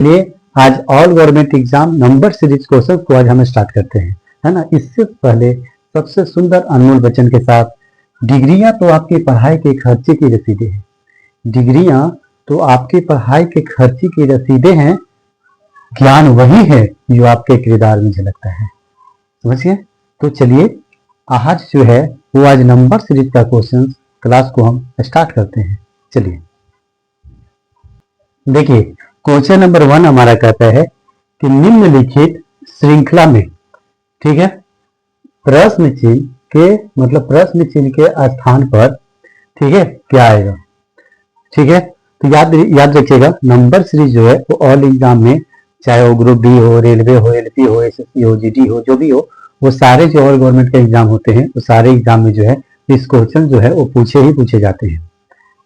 लिए आज all government exam number series question को आज हम स्टार्ट करते हैं, है ना। इससे पहले सबसे सुंदर अनमोल वचन के साथ, डिग्रियां तो आपकी पढ़ाई के खर्चे की रसीदें हैं। डिग्रियां तो आपकी पढ़ाई के खर्चे की रसीदें हैं, ज्ञान वही है जो आपके किरदार में झलकता है। समझिए। तो चलिए आज जो है वो आज नंबर सीरीज का क्वेश्चन क्लास को हम स्टार्ट करते हैं। चलिए देखिए, क्वेश्चन नंबर 1 हमारा कहता है कि निम्नलिखित श्रृंखला में, ठीक है, प्रश्न चिन्ह के मतलब प्रश्न चिन्ह के स्थान पर, ठीक है, क्या आएगा। ठीक है, तो याद रखिएगा, नंबर सीरीज जो है वो ऑल एग्जाम में, चाहे वो ग्रुप डी हो, रेलवे हो, एलपी हो, एसएससी हो, जीडी हो, जो भी हो, वो सारे जो ऑल गवर्नमेंट के एग्जाम होते हैं वो सारे एग्जाम में जो है इस क्वेश्चन जो है वो पूछे जाते हैं।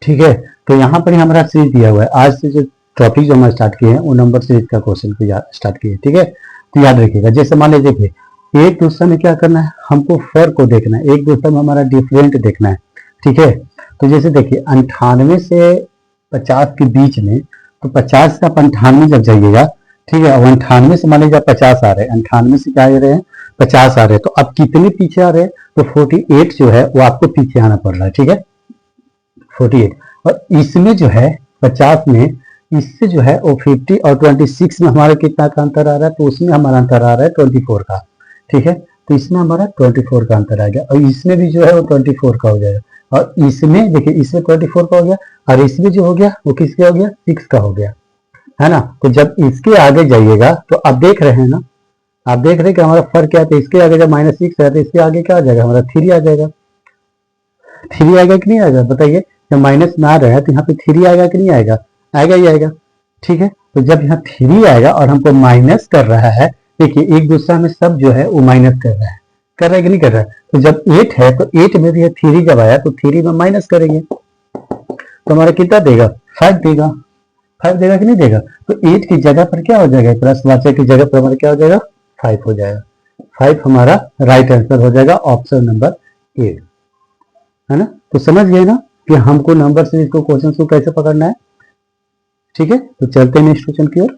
ठीक है, तो यहाँ पर ही हमारा सीरीज दिया हुआ है। आज से जो टॉपिक जो हम स्टार्ट किए हैं वो नंबर सीरीज का क्वेश्चन को स्टार्ट किए। ठीक है, तो याद रखिएगा, जैसे मान लीजिए देखिए, एक दूसरे में क्या करना है, हमको फर्क को देखना है, एक दूसरे में हमारा डिफरेंट देखना है। ठीक है, तो जैसे देखिए 98 से 50 के बीच में, तो 50 से आप 98 जब जाइएगा, ठीक है, और 98 से मान लीजिए 50 आ रहे हैं, 98 से क्या आ रहे हैं, 50 आ रहे हैं, तो अब कितने पीछे आ रहे हैं, तो 48 जो है वो आपको पीछे आना पड़ रहा है। ठीक है, 48, और इसमें जो है 50 में, इससे जो है वो 50 और 26 में हमारा कितना का अंतर आ रहा है, तो उसमें हमारा अंतर आ रहा है 24 का। ठीक है, तो इसमें हमारा 24 का अंतर आ गया, और इसमें भी जो है वो 24 का हो जाएगा, और इसमें देखिए, इसमें 24 का हो गया, और इसमें जो हो गया वो किसका हो गया, 6 का हो गया, है ना। तो जब इसके आगे जाइएगा तो आप देख रहे हैं ना, आप देख रहे हैं कि हमारा फर्क क्या है, तो इसके आगे जब -6 है तो इसके आगे क्या आ जाएगा, हमारा 3 आ जाएगा। 3 आएगा कि नहीं आएगा, बताइए। जब माइनस में आ रहा है तो यहाँ पे 3 आएगा कि नहीं आएगा, आएगा ही आएगा। ठीक है, तो जब यहाँ 3 आएगा और हमको माइनस कर रहा है, देखिए एक दूसरा में सब जो है वो माइनस कर रहा है कि नहीं कर रहा है। तो जब 8 है तो 8 में भी 3 जब आया तो 3 में माइनस करेंगे, तो हमारा कितना देगा, 5 देगा। 5 देगा कि नहीं देगा, तो 8 की जगह पर क्या हो जाएगा, +वाचक की जगह पर हमारा क्या हो जाएगा, 5 हो जाएगा। 5 हमारा राइट आंसर हो जाएगा, ऑप्शन नंबर 8, है ना। तो समझ गए ना कि हमको नंबर सीरीज को क्वेश्चन को कैसे पकड़ना है। ठीक है, तो चलते हैं नेक्स्ट क्वेश्चन की ओर।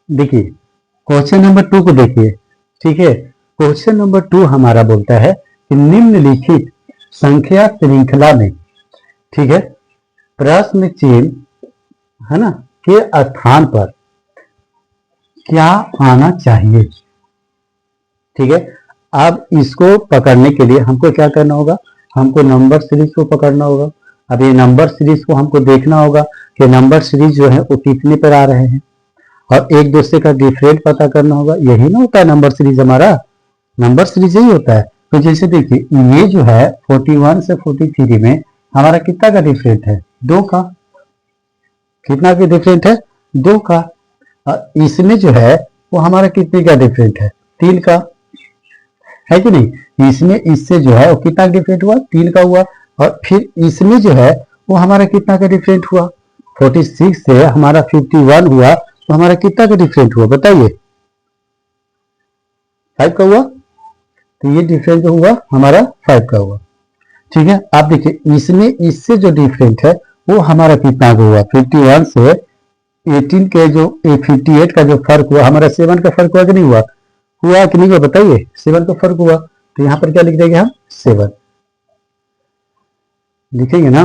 देखिए क्वेश्चन नंबर 2 को देखिए। ठीक है, क्वेश्चन नंबर 2 हमारा बोलता है कि निम्नलिखित संख्या श्रृंखला में, ठीक है, प्रश्न चिन्ह, है ना, के स्थान पर क्या आना चाहिए। ठीक है, अब इसको पकड़ने के लिए हमको क्या करना होगा, हमको नंबर सीरीज को पकड़ना होगा। अब ये नंबर सीरीज को हमको देखना होगा कि नंबर सीरीज जो है वो कितने पर आ रहे हैं, और एक दूसरे का डिफरेंट पता करना होगा। यही ना होता है नंबर सीरीज, हमारा नंबर सीरीज यही होता है। तो जैसे देखिए, ये जो है 41 से 43 में हमारा कितना का डिफरेंट है, 2 का। कितना का डिफरेंट है, 2 का। और इसमें जो है वो हमारा कितने का डिफरेंट है, 3 का, है कि नहीं। इसमें इससे जो है वो कितना डिफरेंट हुआ, 3 का हुआ। और फिर इसमें जो है वो हमारा कितना का डिफरेंट हुआ, 46 से हमारा 51 हुआ, तो हमारा कितना का डिफरेंट हुआ, बताइए, 5 का हुआ। तो ये डिफरेंट जो हुआ हमारा 5 का हुआ। ठीक है, आप देखिए इसमें इससे जो डिफरेंट है वो हमारा कितना का हुआ, 51 से 18 के जो 58 का जो फर्क हुआ, हमारा 7 का फर्क हुआ कि नहीं हुआ, हुआ कि नहीं हुआ, बताइए। 7 का फर्क हुआ, तो यहां पर क्या लिख देंगे हम, 7 लिखेंगे ना।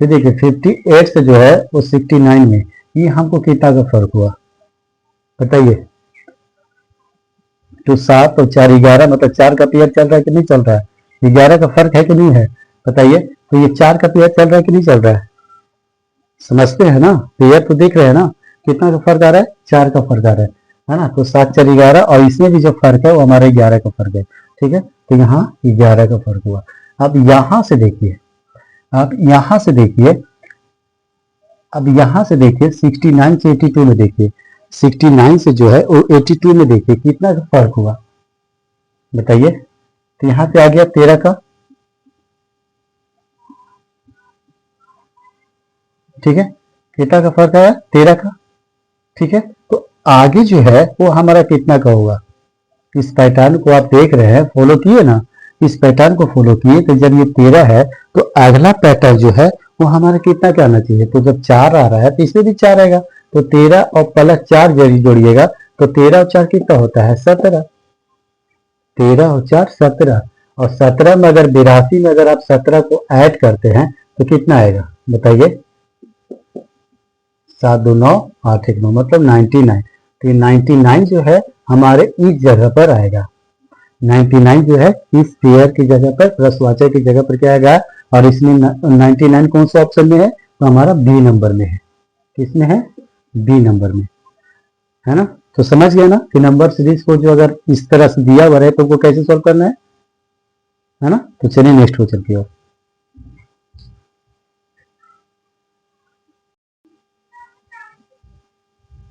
तो देखिए 58 से जो है वो 69 में, ये हमको कितना का फर्क हुआ, बताइए। तो 7 और 4 11, मतलब 4 का पेयर चल रहा है कि नहीं चल रहा है, 11 का फर्क है कि नहीं है, बताइए। तो ये 4 का पेयर चल रहा है कि नहीं चल रहा है, समझते हैं ना, पेयर तो देख रहे हैं ना, कितना का फर्क आ रहा है, 4 का फर्क आ रहा है ना। तो 7 4 11, और इसमें भी जो फर्क है वो हमारा 11 का फर्क है। ठीक है, तो यहाँ 11 का फर्क हुआ। अब यहां से देखिए, अब यहां से देखिए, अब यहां से देखिए 69 से 82 में देखिए, 69 से जो है वो 82 में देखिए कितना का फर्क हुआ, बताइए। तो यहां पे आ गया 13 का। ठीक है, कितना का फर्क आया, 13 का। ठीक है, तो आगे जो है वो हमारा कितना का होगा, इस पैटर्न को आप देख रहे हैं, फॉलो किए ना, इस पैटर्न को फॉलो किए तो जब ये 13 है तो अगला पैटर्न जो है वो हमारा कितना क्या आना चाहिए, तो जब 4 आ रहा है तो इसमें भी 4 आएगा, तो 13 और प्लस 4 जोड़िएगा तो 13 और 4 कितना होता है 17, 13 और 4 17, और 17 में अगर 82 में अगर आप 17 को ऐड करते हैं तो कितना आएगा बताइए, 7 2 9 8 1 9 मतलब 99। तो ये 99 जो है हमारे इस जगह पर आएगा, 99 जो है इस पेयर की जगह पर प्लस वाचक की जगह पर क्या आएगा, और इसमें 99 कौन सा ऑप्शन में है, तो हमारा बी नंबर में है, किसमें है बी नंबर में, है ना। तो समझ गया ना कि नंबर सीरीज को जो अगर इस तरह से दिया हुआ है तो वो कैसे सॉल्व करना है ना। तो चलिए नेक्स्ट क्वेश्चन की ओर।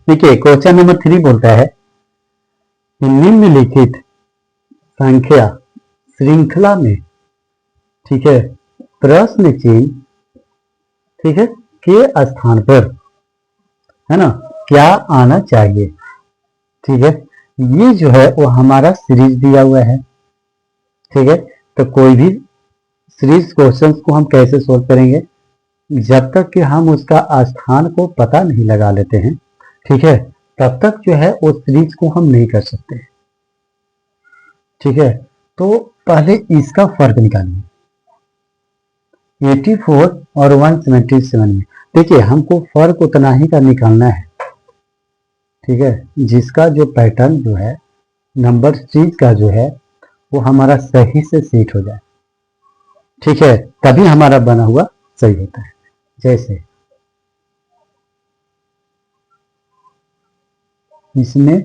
देखिए क्वेश्चन नंबर 3 बोलता है कि निम्नलिखित संख्या श्रृंखला में, ठीक है, प्रश्न चिन्ह, ठीक है, के स्थान पर, है ना, क्या आना चाहिए, ठीक है। ये जो है वो हमारा सीरीज दिया हुआ है, ठीक है। तो कोई भी सीरीज क्वेश्चंस को हम कैसे सोल्व करेंगे, जब तक कि हम उसका स्थान को पता नहीं लगा लेते हैं, ठीक है, तब तक जो है उस सीरीज को हम नहीं कर सकते, ठीक है। तो पहले इसका फर्क निकालिए 84 और 177 में। देखिए हमको फर्क उतना ही का निकालना है, ठीक है, जिसका जो पैटर्न जो है नंबर सीरीज का जो है वो हमारा सही से सेट हो जाए, ठीक है, तभी हमारा बना हुआ सही होता है। जैसे इसमें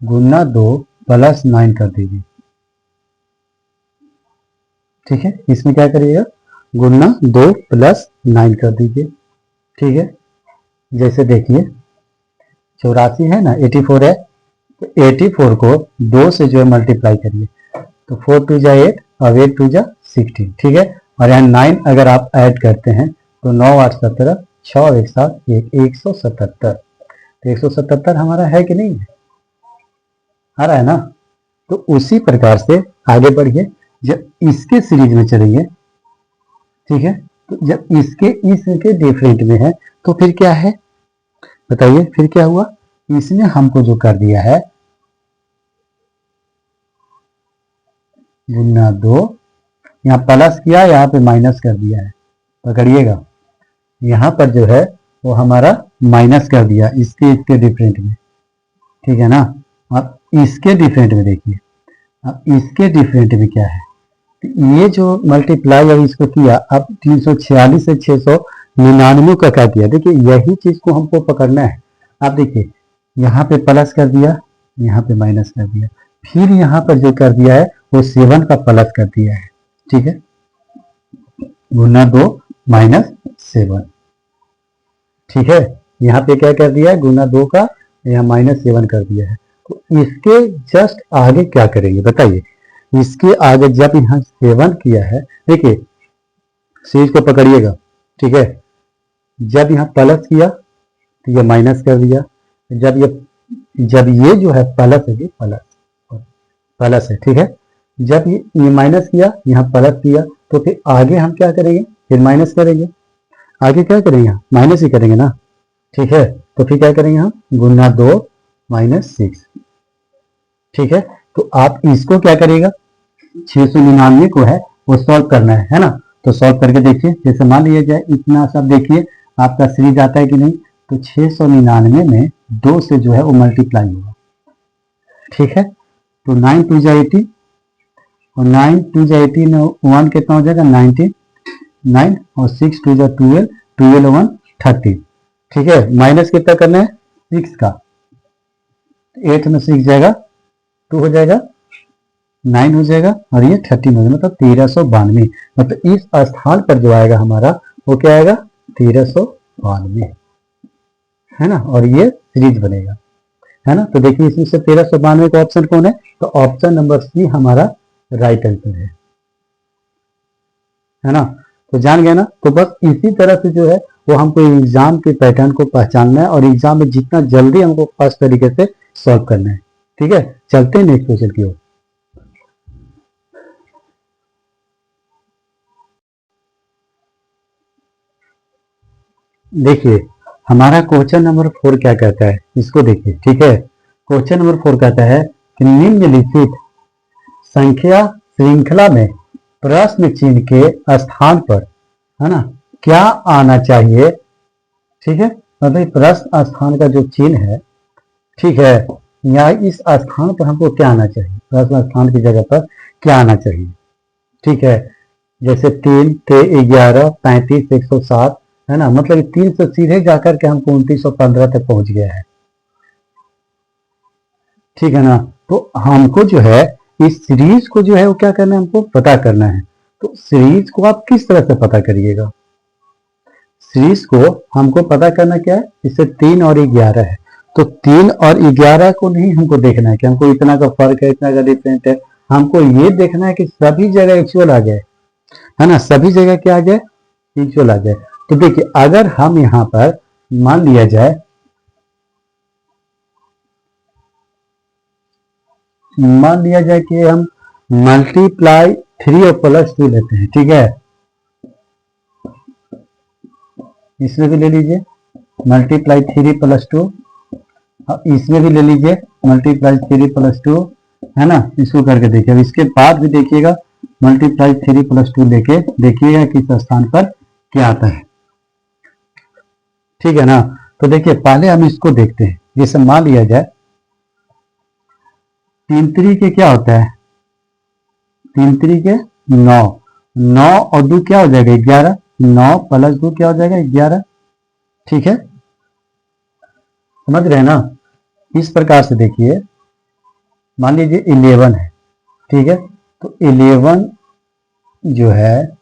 गुना 2 प्लस 9 कर दीजिए, ठीक है, इसमें क्या करिएगा गुना 2 प्लस 9 कर दीजिए, ठीक है। जैसे देखिए 84 है ना, 84 है, तो 84 को 2 से जो है मल्टीप्लाई करिए, तो 4 2 जा 8 और 8 2 जा 16, ठीक है। और यहाँ 9 अगर आप ऐड करते हैं तो 9 8 17, 6 और 1 7 1 177, तो 177 हमारा है कि नहीं है, आ रहा है ना। तो उसी प्रकार से आगे बढ़िए, जब इसके सीरीज में चलेंगे, ठीक है, तो जब इसके डिफरेंट में है तो फिर क्या है बताइए, फिर क्या हुआ, इसने हमको जो कर दिया है गुना 2, यहाँ प्लस किया यहाँ पे माइनस कर दिया है, पकड़िएगा, यहाँ पर जो है वो हमारा माइनस कर दिया इसके डिफरेंट में, ठीक है ना। अब इसके डिफरेंट में देखिए, अब इसके डिफरेंट में क्या है, ये जो मल्टीप्लाई अब इसको किया, अब 346 से 699 का क्या किया, देखिए यही चीज को हमको पकड़ना है। आप देखिए यहाँ पे प्लस कर दिया, यहाँ पे माइनस कर दिया, फिर यहाँ पर जो कर दिया है वो 7 का प्लस कर दिया है, ठीक है, गुना 2 माइनस 7, ठीक है। यहाँ पे क्या कर दिया है गुना 2 का, यहाँ माइनस 7 कर दिया है। तो इसके जस्ट आगे क्या करेंगे बताइए, इसके आगे जब यहाँ 7 किया है, देखिए सीरीज को पकड़िएगा, ठीक है, जब यहाँ प्लस किया तो ये माइनस कर दिया, जब ये जो है प्लस है, ये प्लस है, ठीक है, जब ये माइनस किया यहाँ प्लस किया, तो फिर आगे हम क्या करेंगे, फिर माइनस करेंगे, आगे क्या करेंगे माइनस ही करेंगे ना, ठीक है। तो फिर क्या करेंगे हम गुना 2 माइनस 6, ठीक है। तो आप इसको क्या करिएगा 699 को है वो सॉल्व करना है ना। तो सॉल्व करके देखिए, जैसे मान लिया जाए इतना सब देखिए आपका सीरीज आता है कि नहीं, तो 699 में 2 से जो है वो मल्टीप्लाई होगा, ठीक है। तो 9 2 जा 80 और 9 2 जा 18 और 1 कितना हो जाएगा 19 9 और 6 2 जा 12 12 1 30, ठीक है। माइनस कितना करना है 6 का, 8 में 6 जाएगा 2 हो जाएगा 9 हो जाएगा और ये 13 हो जाएगा, मतलब 1392, मतलब इस स्थान पर जो आएगा हमारा वो क्या आएगा 1392, है ना, और ये सीरीज बनेगा, है ना। तो देखिए इसमें से 1392 का ऑप्शन कौन है, तो ऑप्शन नंबर सी हमारा राइट आंसर है ना। तो जान गए ना। तो बस इसी तरह से जो है वो हमको एग्जाम के पैटर्न को पहचानना है और एग्जाम में जितना जल्दी हमको फास्ट तरीके से सॉल्व करना है, ठीक है। चलते हैं नेक्स्ट क्वेश्चन की ओर। देखिए हमारा क्वेश्चन नंबर 4 क्या कहता है, इसको देखिए। ठीक है, क्वेश्चन नंबर 4 कहता है कि निम्नलिखित संख्या श्रृंखला में प्रश्न चिन्ह के स्थान पर, है ना, क्या आना चाहिए। ठीक है, मतलब प्रश्न स्थान का जो चिन्ह है, ठीक है, या इस स्थान पर हमको क्या आना चाहिए, प्रश्न स्थान की जगह पर क्या आना चाहिए। ठीक है, जैसे 3 थे 11 35 107, है ना, मतलब 3 से सीधे जाकर के हमको 2915 तक पहुंच गया है। ठीक है ना, तो हमको जो है इस सीरीज को जो है वो क्या करना है, हमको पता करना है। तो सीरीज को आप किस तरह से पता करिएगा, सीरीज को हमको पता करना क्या है, इससे 3 और 11 है, तो 3 और 11 को नहीं हमको देखना है कि हमको इतना का फर्क है, इतना का डिफरेंट है। हमको ये देखना है कि सभी जगह इक्वल आ जाए, है ना, सभी जगह क्या आ जाए, इक्वल आ जाए। तो देखिए अगर हम यहाँ पर मान लिया जाए, कि हम मल्टीप्लाई 3 और प्लस 2 लेते हैं। ठीक है, इसमें भी ले लीजिए मल्टीप्लाई 3 प्लस 2, इसमें भी ले लीजिए मल्टीप्लाई 3 प्लस 2, है ना, इसको करके देखिए। अब इसके बाद भी देखिएगा मल्टीप्लाई 3 प्लस 2 लेके देखिएगा किस स्थान पर क्या आता है। ठीक है ना, तो देखिए पहले हम इसको देखते हैं। जैसे मान लिया जाए 3 3 क्या होता है, 3 3 9, 9 और 2 क्या हो जाएगा 11, 9 प्लस 2 क्या हो जाएगा 11। ठीक है, समझ रहे हैं ना। इस प्रकार से देखिए, मान लीजिए 11 है। ठीक है, तो 11 जो है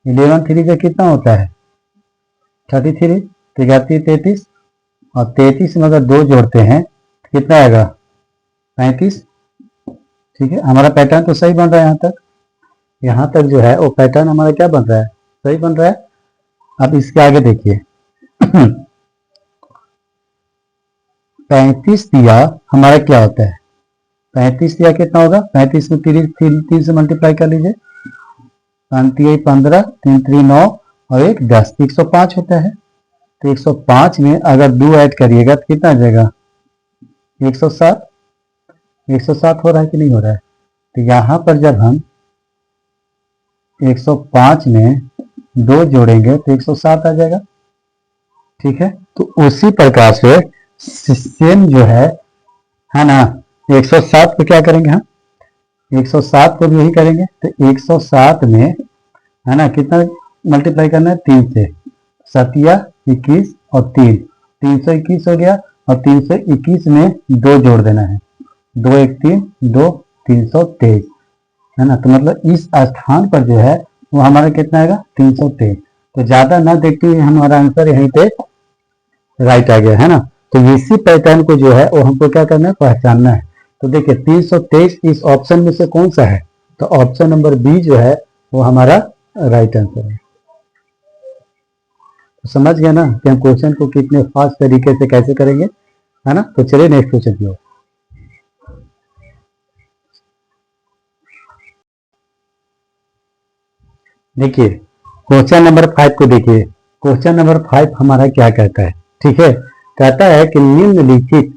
11 3 का कितना होता है 33, 33 और 33 में अगर 2 जोड़ते हैं तो कितना आएगा 35। ठीक है, हमारा पैटर्न तो सही बन रहा है, यहाँ तक जो है वो पैटर्न हमारा क्या बन रहा है, सही बन रहा है। अब इसके आगे देखिए 35 दिया हमारा क्या होता है, 35 दिया कितना होगा, 35 में 3 से मल्टीप्लाई कर लीजिए, 5 15 3 3 9 और 1 10, 105 होता है। तो 105 में अगर 2 ऐड करिएगा तो कितना आ जाएगा 107, 107 हो रहा है कि नहीं हो रहा है। तो यहाँ पर जब हम 105 में 2 जोड़ेंगे तो 107 आ जाएगा। ठीक है, तो उसी प्रकार से सेम जो है ना, 107 को क्या करेंगे हम, 107 को भी यही करेंगे। तो 107 में, है ना, कितना मल्टीप्लाई करना है 3 से, 7 21 और 3, 321 हो गया। और 321 में 2 जोड़ देना है, 2 1 3 2 323, है ना। तो मतलब इस स्थान पर जो है वो हमारा कितना आएगा 323। तो ज्यादा ना देखते हुए हमारा आंसर यहीं पे राइट आ गया, है ना। तो इसी पैटर्न को जो है वो हमको क्या करना है, पहचानना है। तो देखिए 323 इस ऑप्शन में से कौन सा है, तो ऑप्शन नंबर बी जो है वो हमारा राइट आंसर है। तो समझ गया ना कि हम क्वेश्चन को कितने फास्ट तरीके से कैसे करेंगे, है ना। तो चलिए नेक्स्ट क्वेश्चन की ओर। देखिए क्वेश्चन नंबर 5 को देखिए। क्वेश्चन नंबर 5 हमारा क्या कहता है, ठीक है, कहता है कि निम्नलिखित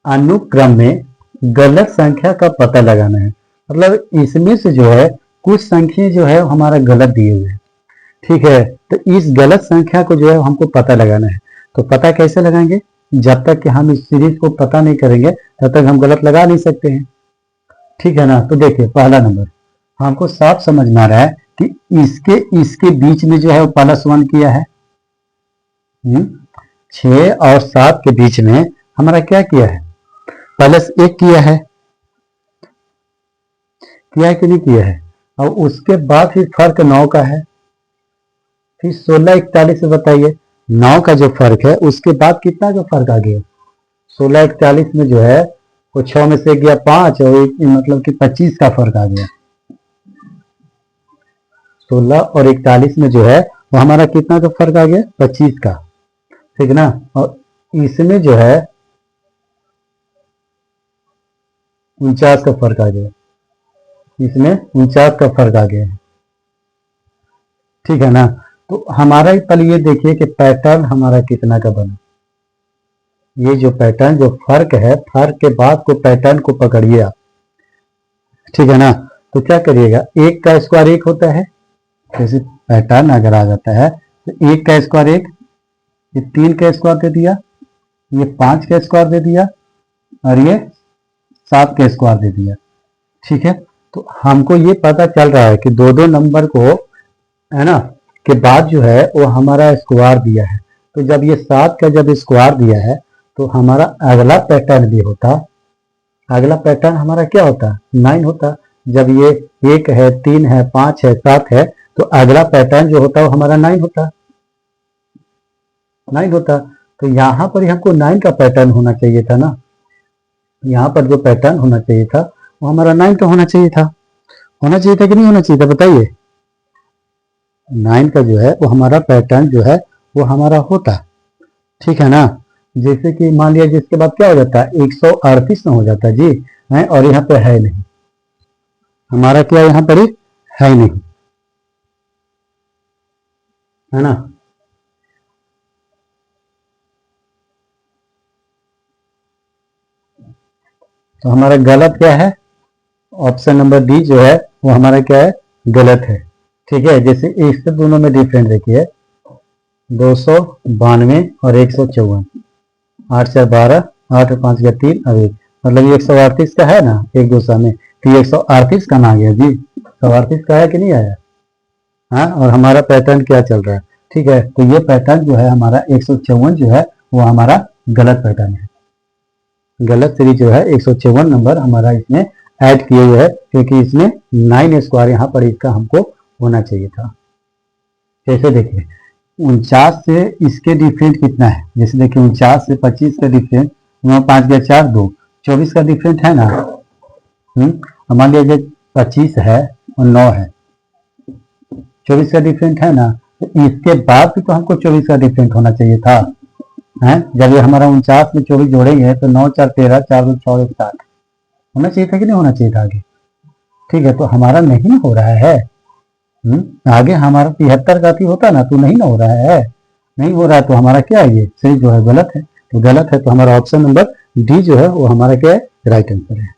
अनुक्रम में गलत संख्या का पता लगाना है। मतलब इसमें से जो है कुछ संख्या जो है हमारा गलत दिए हुए हैं। ठीक है, तो इस गलत संख्या को जो है हमको पता लगाना है। तो पता कैसे लगाएंगे, जब तक कि हम इस सीरीज को पता नहीं करेंगे तब तक हम गलत लगा नहीं सकते हैं। ठीक है ना, तो देखिए पहला नंबर हमको साफ समझ में आ रहा है कि इसके इसके बीच में जो है वो +1 किया है। 6 और 7 के बीच में हमारा क्या किया है, +1 किया है, कि नहीं किया है। और उसके बाद फिर फर्क 9 का है, फिर 16 41 से बताइए 9 का जो फर्क है उसके बाद कितना का फर्क आ गया, 16 41 में जो है वो 6 में से गया 5 और मतलब कि 25 का फर्क आ गया। 16 और 41 में जो है वो हमारा कितना का फर्क आ गया 25 का। ठीक ना, और इसमें जो है 49 का फर्क आ गया, इसमें 49 का फर्क आ गया। ठीक है ना, तो हमारा पहले ये देखिए कि पैटर्न हमारा कितना का बना। ये जो पैटर्न जो फर्क है, फर्क के बाद को पैटर्न को पकड़िए आप, ठीक है ना। तो क्या करिएगा, एक का स्क्वायर एक होता है, जैसे पैटर्न अगर आ जाता है तो एक का स्क्वायर एक, ये 3 का स्क्वायर दे दिया, ये 5 का स्क्वायर दे दिया और ये 7 का स्क्वायर दे दिया, ठीक है। तो हमको ये पता चल रहा है कि दो दो नंबर को, है ना, के बाद जो है वो हमारा स्क्वायर दिया है। तो जब ये 7 का जब स्क्वायर दिया है तो हमारा अगला पैटर्न भी होता, अगला पैटर्न हमारा क्या होता, 9 होता। जब ये 1 है, 3 है, 5 है, 7 है, तो अगला पैटर्न जो होता है वो हमारा 9 होता, 9 होता। तो यहाँ पर हमको 9 का पैटर्न होना चाहिए था ना, यहाँ पर जो पैटर्न होना चाहिए था वो हमारा 9 का होना चाहिए था, होना चाहिए था कि नहीं होना चाहिए था, बताइए। 9 का जो है वो हमारा पैटर्न जो है वो हमारा होता, ठीक है ना। जैसे कि मान लिया जिसके बाद क्या हो जाता है, 138 में हो जाता है जी, है, और यहाँ पे है नहीं, हमारा क्या यहाँ पर है नहीं, है ना। तो हमारा गलत क्या है, ऑप्शन नंबर डी जो है वो हमारा क्या है, गलत है, ठीक है। जैसे इससे दोनों में डिफरेंट देखिए, 292 और 154, 8 4 12, 8 और 5 3 और 1, मतलब 138 का है ना एक दूसरा में, तो 138 का ना आ गया जी, 138 का आया कि नहीं आया, हाँ। और हमारा पैटर्न क्या चल रहा है, ठीक है। तो ये पैटर्न जो है हमारा 154 जो है वो हमारा गलत पैटर्न है, गलत सीरीज जो है 154 नंबर हमारा इसमें ऐड किए हुए है, क्योंकि इसमें 9 स्क्वायर यहाँ पर इसका हमको होना चाहिए था। जैसे देखिए 49 से इसके डिफरेंट कितना है, जैसे देखिए 49 से 25 का डिफरेंट, 9 5 गया 4 2, 24 का डिफरेंट है ना। मान लीजिए 25 है और 9 है, 24 का डिफरेंट है ना, तो इसके बाद भी तो हमको 24 का डिफरेंट होना चाहिए था, है। जब ये हमारा 49 में 24 जोड़ेंगे तो 9 4 13, 4 2 6 1 7 होना चाहिए था कि नहीं होना चाहिए था आगे, ठीक है। तो हमारा नहीं हो रहा है, आगे हमारा 73 का होता ना, तो नहीं ना हो रहा है, नहीं हो रहा है, तो हमारा क्या है, ये सही जो है गलत है, तो गलत है, तो हमारा ऑप्शन नंबर डी जो है वो हमारा क्या है, राइट आंसर है,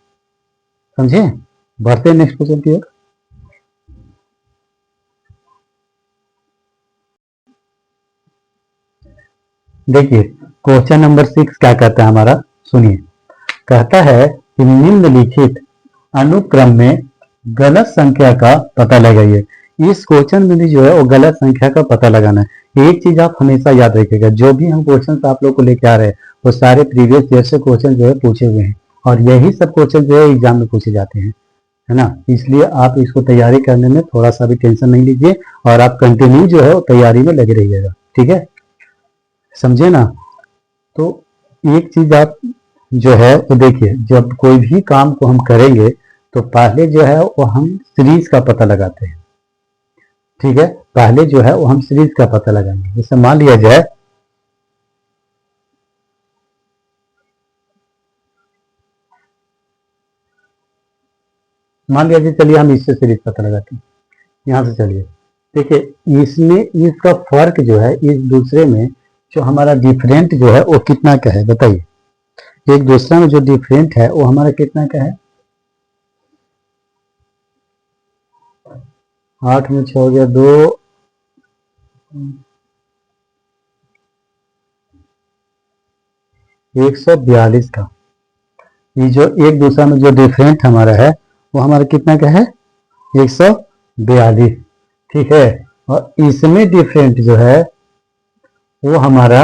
समझे। बढ़ते हैं नेक्स्ट क्वेश्चन की ओर। देखिए क्वेश्चन नंबर 6 क्या कहता है हमारा, सुनिए। कहता है कि निम्नलिखित अनुक्रम में गलत संख्या का पता लगाइए। इस क्वेश्चन में भी जो है वो गलत संख्या का पता लगाना है। एक चीज आप हमेशा याद रखिएगा, जो भी हम क्वेश्चन आप लोग को लेके आ रहे हैं वो सारे प्रीवियस ईयर से क्वेश्चन जो है पूछे हुए हैं, और यही सब क्वेश्चन जो है एग्जाम में पूछे जाते हैं, है ना। इसलिए आप इसको तैयारी करने में थोड़ा सा भी टेंशन नहीं लीजिए, और आप कंटिन्यू जो है वो तैयारी में लगे रहिएगा, ठीक है, समझे ना। तो एक चीज आप जो है वो देखिए, जब कोई भी काम को हम करेंगे तो पहले जो है वो हम सीरीज का पता लगाते हैं, ठीक है। पहले जो है वो हम सीरीज का पता लगाएंगे। जैसे मान लिया जाए चलिए हम इससे सीरीज पता लगाते हैं, यहाँ से चलिए। देखिए इसमें इसका फर्क जो है इस दूसरे में जो हमारा डिफरेंट जो है वो कितना का है, बताइए। एक दूसरा में जो डिफरेंट है वो हमारा कितना का है, 8 में 6 हो गया 2, 142 का। ये जो एक दूसरा में जो डिफरेंट हमारा है वो हमारा कितना का है, 142, ठीक है। और इसमें डिफरेंट जो है वो हमारा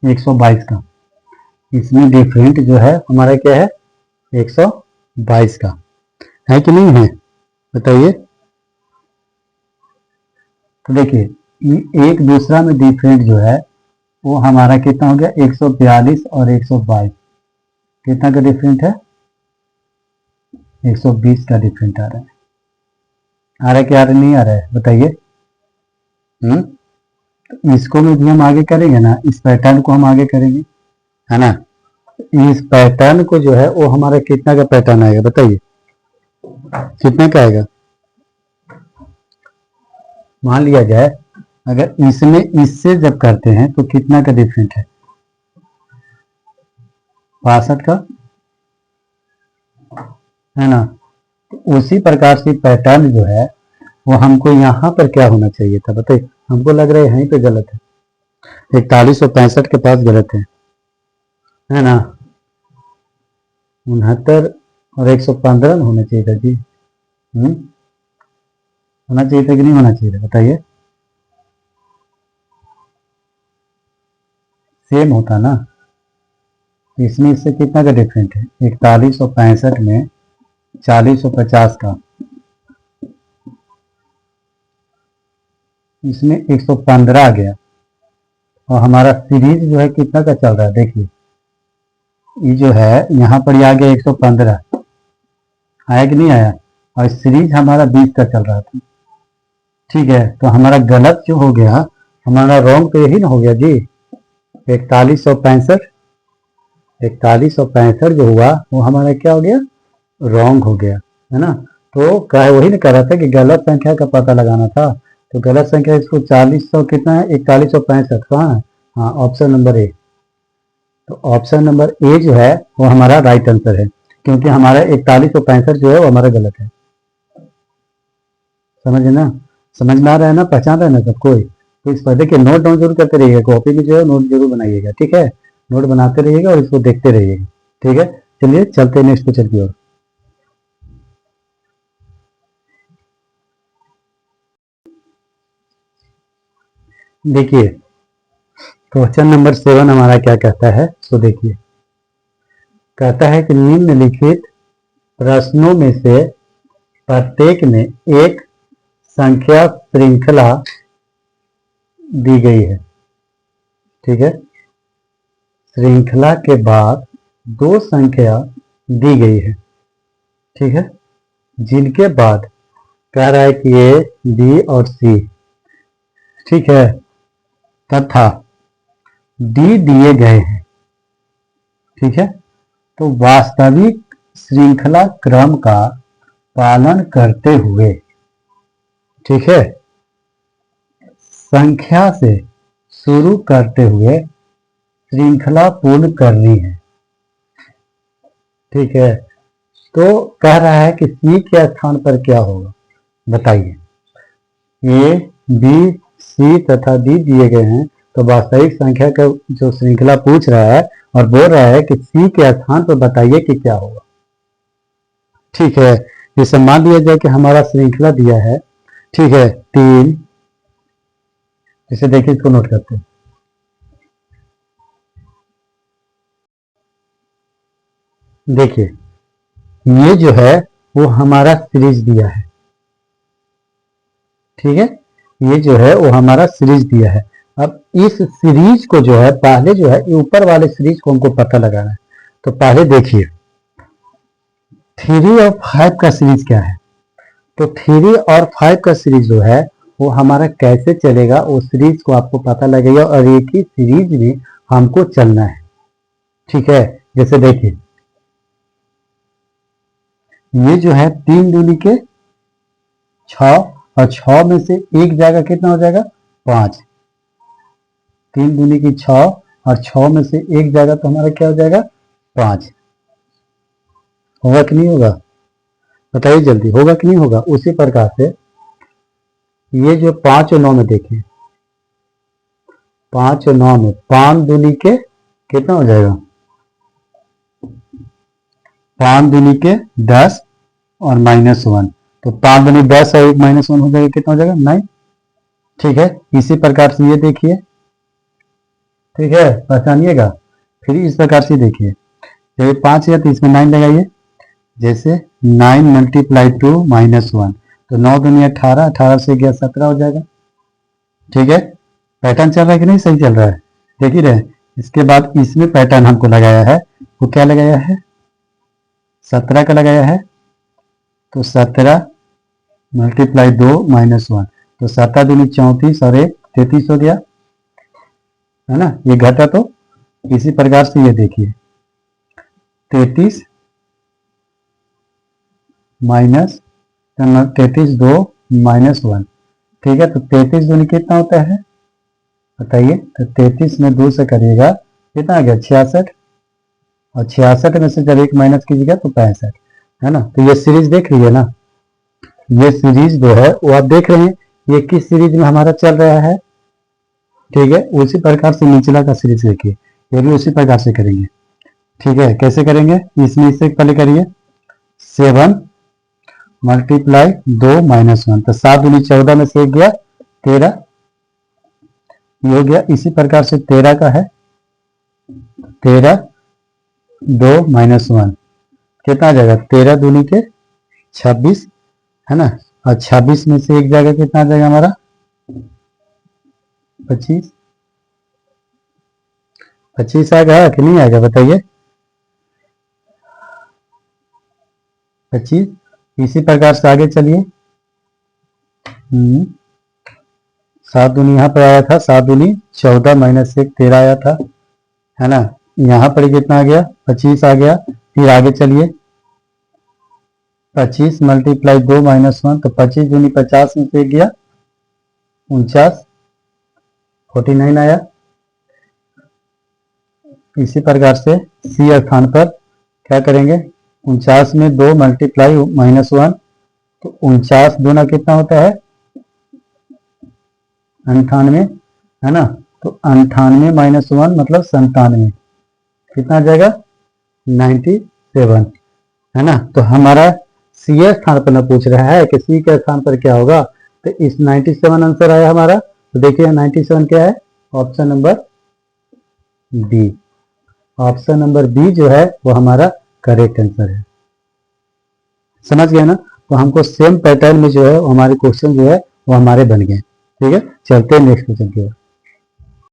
122 का। इसमें डिफरेंट जो है हमारा क्या है, 122 का है कि नहीं है, बताइए। तो देखिए एक दूसरा में डिफरेंट जो है वो हमारा कितना हो गया, 142 और 122, कितना का डिफरेंट है, 120 का डिफरेंट आ रहा है, आ रहा है कि आ रहा नहीं आ रहा है, बताइए। तो इसको में भी हम आगे करेंगे ना, इस पैटर्न को हम आगे करेंगे, है ना। इस पैटर्न को जो है वो हमारा कितना का पैटर्न आएगा बताइए, कितने का आएगा। मान लिया जाए अगर इसमें इससे जब करते हैं तो कितना का डिफरेंट है, 62 का, है ना। तो उसी प्रकार से पैटर्न जो है वो हमको यहाँ पर क्या होना चाहिए था बताइए। हमको लग रहा है यहीं पे गलत है, 4165 के पास गलत है ना। 69 और 115 होना चाहिए था जी। होना चाहिए था कि नहीं होना चाहिए था बताइए, सेम होता ना। इसमें इससे कितना का डिफरेंट है, 4165 में 4050 का, इसमें 115 आ गया। और हमारा सीरीज जो है कितना का चल रहा है देखिए, ये जो है यहाँ पर ये आ गया 115, आया कि नहीं आया, और सीरीज हमारा 20 का चल रहा था। ठीक है, तो हमारा गलत जो हो गया, हमारा रॉन्ग तो यही ना हो गया जी, 4165 जो हुआ वो हमारा क्या हो गया, रॉन्ग हो गया, है ना। तो क्या है, वही ना कह रहा था कि गलत संख्या का पता लगाना था। तो गलत संख्या इसको 40 कितना है, 4165 कहाँ है, हाँ ऑप्शन नंबर ए। तो ऑप्शन नंबर ए जो है वो हमारा राइट आंसर है, क्योंकि हमारा 4165 जो है वो हमारा गलत है। समझ ना, समझ में आ रहा है ना, पहचान रहा है ना सब कोई। तो इस पर देखिए नोट डाउन जरूर करते रहिएगा, कॉपी में जो है नोट जरूर बनाइएगा, ठीक है। नोट बनाते रहिएगा और इसको देखते रहिएगा, ठीक है। चलिए चलते हैं नेक्स्ट क्वेश्चन की ओर। देखिए क्वेश्चन नंबर 7 हमारा क्या कहता है, तो देखिए कहता है कि निम्नलिखित प्रश्नों में से प्रत्येक में एक संख्या श्रृंखला दी गई है, ठीक है। श्रृंखला के बाद दो संख्या दी गई है, ठीक है, जिनके बाद कह रहा है कि ए बी और सी, ठीक है, तथा डी दिए गए हैं, ठीक है। तो वास्तविक श्रृंखला क्रम का पालन करते हुए, ठीक है, संख्या से शुरू करते हुए श्रृंखला पूर्ण करनी है, ठीक है। तो कह रहा है कि सी के स्थान पर क्या होगा बताइए। ए बी सी तथा डी दिए गए हैं, तो वास्तविक संख्या का जो श्रृंखला पूछ रहा है और बोल रहा है कि सी के स्थान पर बताइए कि क्या होगा, ठीक है। जैसे मान लिया जाए कि हमारा श्रृंखला दिया है, ठीक है, 3, जैसे देखिए इसको नोट करते हैं। देखिए ये जो है वो हमारा सीरीज दिया है, ठीक है, ये जो है वो हमारा सीरीज दिया है। अब इस सीरीज को जो है पहले जो है ऊपर वाले सीरीज को हमको पता लगाना है। तो पहले देखिए 3 और 5 का सीरीज क्या है, तो 3 और 5 का सीरीज जो है वो हमारा कैसे चलेगा, वो सीरीज को आपको पता लगेगा और एक ही सीरीज में हमको चलना है, ठीक है। जैसे देखिए ये जो है 3 दूनी के 6 और 6 में से एक जाएगा कितना हो जाएगा 5, 3 दूनी की 6 और 6 में से एक जाएगा तो हमारा क्या हो जाएगा 5। होगा कि नहीं होगा बताइए जल्दी, होगा कि नहीं होगा। उसी प्रकार से ये जो 5 और 9 में देखिए, 5 और 9 में 5 दूनी के कितना हो जाएगा, 5 दूनी के 10 और -1, तो 5 दूनी 10 और 1 -1 हो जाएगा, कितना हो जाएगा 9, ठीक है। इसी प्रकार से ये देखिए, ठीक है, पहचानिएगा। फिर इस प्रकार से देखिए, जब 5 है तो इसमें 9 लगाइए, जैसे 9 × 2 -1, तो 9 दूनी 18, 18 से गया 17 हो जाएगा, ठीक है। पैटर्न चल रहा है कि नहीं, सही चल रहा है, देख ही रहे। इसके बाद इसमें पैटर्न हमको लगाया है, वो क्या लगाया है 17 का लगाया है, तो 17 × 2 -1, तो 7 दूनी 34 और 1 33 हो गया, है ना, ये घटा तो इसी प्रकार से ये देखिए 33 माइनस 33 2 -1, ठीक है। तो 33 दूनी कितना होता है बताइए, तो 33 में 2 से करिएगा कितना आ गया 66, और 66 में से जब 1 माइनस कीजिएगा तो 65, है ना। तो ये सीरीज देख रही है ना, ये सीरीज जो है वो आप देख रहे हैं, ये किस सीरीज में हमारा चल रहा है, ठीक है। उसी प्रकार से निचला का सीरीज देखिए, ये भी उसी प्रकार से करेंगे, ठीक है। कैसे करेंगे, इसमें इससे पहले करिए 7 मल्टीप्लाई 2 -1, तो 7 दूनी 14 में से 1 गया 13, ये हो गया। इसी प्रकार से 13 का है 13 2 -1 कितना आ जाएगा 13 दूनी के 26, है ना, और 26 में से 1 जाएगा कितना आ जाएगा हमारा 25, 25 आएगा कि नहीं आएगा बताइए 25। इसी प्रकार से आगे चलिए 7 दूनी यहाँ पर आया था, 7 दूनी 14 -1 13 आया था, है ना। यहाँ पर कितना आ गया 25 आ गया। फिर आगे चलिए 25 मल्टीप्लाई 2 -1, तो 25 दूनी 50 में से गया 49, 49 आया। इसी प्रकार से सी स्थान पर क्या करेंगे 49 में 2 मल्टीप्लाई -1, तो 49 दूना कितना होता है 98, है ना। तो 98 -1 मतलब 97, कितना आ जाएगा 97, है ना। तो हमारा सी स्थान पर ना पूछ रहा है कि सी के स्थान पर क्या होगा, तो इस 97 आंसर आया हमारा। तो देखिए 97 क्या है, option number B, option number B जो है वो हमारा करेक्ट आंसर है। समझ गया ना। तो हमको सेम पैटर्न में जो है हमारे क्वेश्चन जो है वो हमारे बन गए, ठीक है। चलते हैं नेक्स्ट क्वेश्चन की ओर।